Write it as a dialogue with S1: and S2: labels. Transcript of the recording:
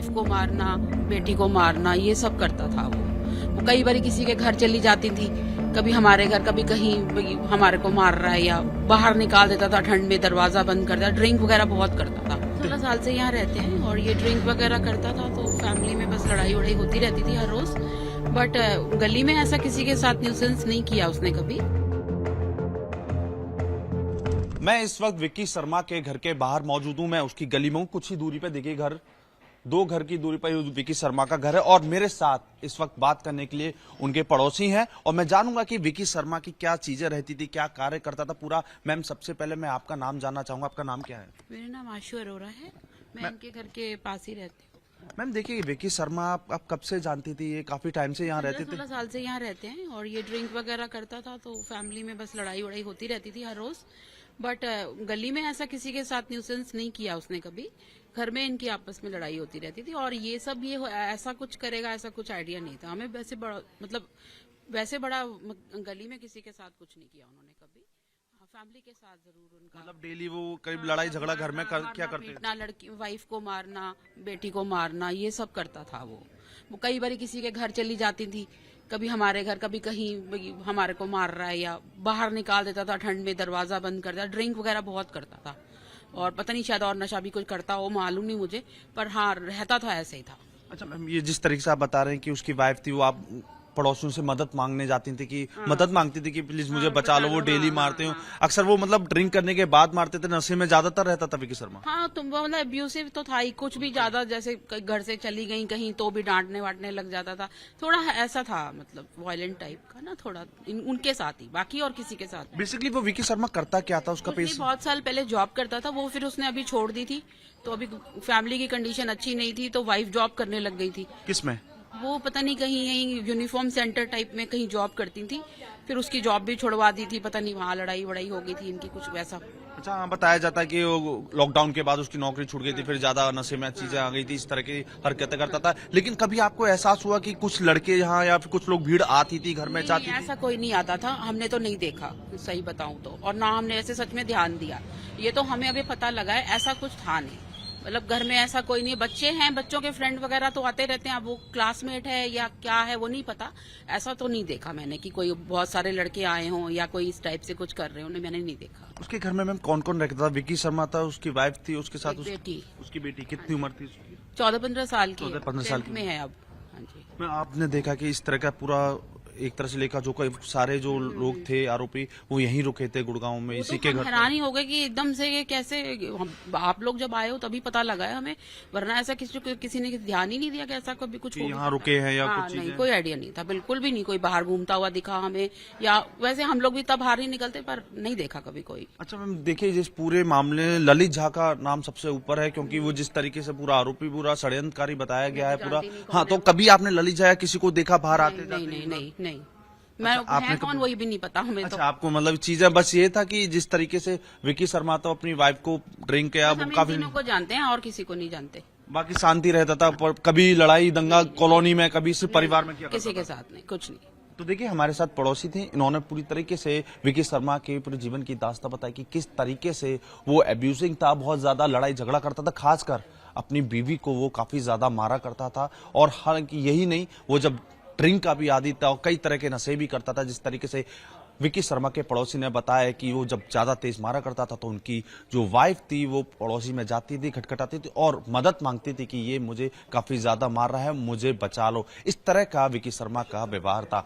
S1: Wife को मारना, बेटी को मारना, ये सब करता था वो कई बार किसी के घर चली जाती थी, कभी हमारे घर, कभी कहीं हमारे को मार रहा है, या बाहर निकाल देता था ठंड में, दरवाजा बंद कर देता। ड्रिंक वगैरह बहुत करता था। 16 साल से यहाँ रहते हैं और ये ड्रिंक वगैरह करता था, तो फैमिली में बस लड़ाई वड़ाई होती रहती थी हर रोज। बट गली में ऐसा किसी के साथ न्यूसेंस नहीं किया उसने कभी।
S2: मैं इस वक्त विक्की शर्मा के घर के बाहर मौजूद हूं। मैं उसकी गली में हूं। कुछ ही दूरी पे देखिए घर, 2 घर की दूरी पर विक्की शर्मा का घर है और मेरे साथ इस वक्त बात करने के लिए उनके पड़ोसी हैं और मैं जानूंगा कि विक्की शर्मा की क्या चीजें रहती थी, क्या कार्य करता था पूरा। मैम, सबसे पहले मैं आपका नाम जानना चाहूंगा। आपका नाम क्या है?
S1: मेरा नाम आशु अरोरा है, मैं इनके घर के पास ही रहती हूँ।
S2: मैम देखिए, विक्की शर्मा आप कब से जानती थी? ये काफी टाइम से यहाँ रहते थे?
S1: 16 साल से यहाँ रहते हैं और ये ड्रिंक वगैरह करता था, तो फैमिली में बस लड़ाई वड़ाई होती रहती थी हर रोज। बट गली में ऐसा किसी के साथ न्यूसेंस नहीं किया उसने कभी। घर में इनकी आपस में लड़ाई होती रहती थी और ये सब ऐसा कुछ करेगा ऐसा कुछ आइडिया नहीं था हमें। वैसे बड़ा गली में किसी के साथ कुछ नहीं किया उन्होंने कभी। फैमिली के साथ जरूर उनका
S2: मतलब डेली वो करीब लड़ाई झगड़ा घर में क्या करते थे?
S1: लड़की वाइफ को मारना, बेटी को मारना, ये सब करता था वो कई बार किसी के घर चली जाती थी, कभी हमारे घर, कभी कहीं हमारे को मार रहा है, या बाहर निकाल देता था ठंड में, दरवाजा बंद कर देता। ड्रिंक वगैरह बहुत करता था और पता नहीं शायद और नशा भी कुछ करता हो, मालूम नहीं मुझे, पर हाँ रहता था ऐसे ही था।
S2: अच्छा मैम, ये जिस तरीके से आप बता रहे हैं कि उसकी वाइफ थी, वो आप पड़ोसियों से मदद मांगने जाती थी कि मदद मांगती थी कि प्लीज मुझे बचा लो, वो डेली मारते हो। अक्सर वो मतलब ड्रिंक करने के बाद मारते थे, नशे में ज्यादातर रहता था विक्की शर्मा।
S1: हाँ, तो मतलब अब्यूसिव तो था ही, कुछ भी ज्यादा, जैसे घर से चली गई कहीं तो भी डांटने वाटने लग जाता था। थोड़ा ऐसा था, मतलब वायलेंट टाइप का ना, थोड़ा उनके साथ ही, बाकी और किसी के साथ।
S2: बेसिकली वो विक्की शर्मा करता क्या था? उसका पेशा
S1: बहुत साल पहले जॉब करता था वो, फिर उसने अभी छोड़ दी थी, तो अभी फैमिली की कंडीशन अच्छी नहीं थी, तो वाइफ जॉब करने लग गई थी।
S2: किसमें?
S1: वो पता नहीं कहीं यूनिफॉर्म सेंटर टाइप में कहीं जॉब करती थी, फिर उसकी जॉब भी छुड़वा दी थी, पता नहीं वहाँ लड़ाई वड़ाई हो गई थी इनकी कुछ वैसा।
S2: अच्छा, हाँ, बताया जाता है कि लॉकडाउन के बाद उसकी नौकरी छूट गई थी, फिर ज्यादा नशे में चीजें आ गई थी, इस तरह की हरकतें करता था। लेकिन कभी आपको एहसास हुआ कि कुछ लड़के यहाँ या फिर कुछ लोग भीड़ आती थी घर में जाती थी?
S1: ऐसा कोई नहीं आता था, हमने तो नहीं देखा, सही बताऊं तो, और ना हमने ऐसे सच में ध्यान दिया। ये तो हमें अभी पता लगा है, ऐसा कुछ था नहीं। मतलब घर में ऐसा कोई नहीं, बच्चे हैं, बच्चों के फ्रेंड वगैरह तो आते रहते हैं, अब वो क्लासमेट है या क्या है वो नहीं पता। ऐसा तो नहीं देखा मैंने कि कोई बहुत सारे लड़के आए हों या कोई इस टाइप से कुछ कर रहे हो, मैंने नहीं देखा।
S2: उसके घर में मैम कौन कौन रहता था? विक्की शर्मा था, उसकी वाइफ थी, उसके साथ
S1: बेटी,
S2: उसकी बेटी। कितनी उम्र थी उसकी?
S1: 14-15 साल की,
S2: 14-15 साल की
S1: में है अब। हाँ जी।
S2: मैं आपने देखा कि इस तरह का पूरा एक तरह से लेखा जो सारे जो लोग थे आरोपी, वो यहीं रुके थे गुड़गांव में, इसी के घर।
S1: हैरानी हो गई कि एकदम से ये कैसे, आप लोग जब आए हो तभी पता लगा है हमें, वरना ऐसा किसी ने ध्यान ही नहीं दिया कि ऐसा कभी कुछ
S2: यहाँ रुके हैं या कुछ
S1: नहीं, कोई आइडिया नहीं था, बिल्कुल भी नहीं। कोई बाहर घूमता हुआ दिखा हमें, या वैसे हम लोग भी तब बाहर ही निकलते, पर नहीं देखा कभी कोई।
S2: अच्छा मैम, देखिए जिस पूरे मामले में ललित झा का नाम सबसे ऊपर है, क्योंकि वो जिस तरीके से पूरा आरोपी, पूरा षड्यंत्रकारी बताया गया है पूरा। हाँ, तो कभी आपने ललित झा किसी को देखा बाहर आते?
S1: नहीं, मैं आपने कौन वही भी नहीं पता हमें।
S2: अच्छा, तो आपको मतलब चीजें बस ये था कि जिस तरीके से विक्की शर्मा तो अपनी वाइफ को ड्रिंक किया, वो काफी
S1: को जानते हैं और किसी को नहीं जानते।
S2: बाकी शांति रहता था, पर कभी लड़ाई दंगा कॉलोनी में, कभी सिर्फ परिवार में किया?
S1: किसी के साथ नहीं, कुछ नहीं।
S2: तो देखिए, हमारे साथ पड़ोसी थे, इन्होंने पूरी तरीके से विक्की शर्मा के पूरे जीवन की दास्तां बताई कि किस तरीके से वो अब्यूजिंग था, बहुत ज्यादा लड़ाई झगड़ा करता था, खासकर अपनी बीवी को वो काफी ज्यादा मारा करता था। और हालांकि यही नहीं, वो जब ड्रिंक का भी आदी था और कई तरह के नशे भी करता था। जिस तरीके से विक्की शर्मा के पड़ोसी ने बताया कि वो जब ज्यादा तेज मारा करता था तो उनकी जो वाइफ थी वो पड़ोसी में जाती थी, खटखटाती थी और मदद मांगती थी कि ये मुझे काफी ज्यादा मार रहा है, मुझे बचा लो। इस तरह का विक्की शर्मा का व्यवहार था।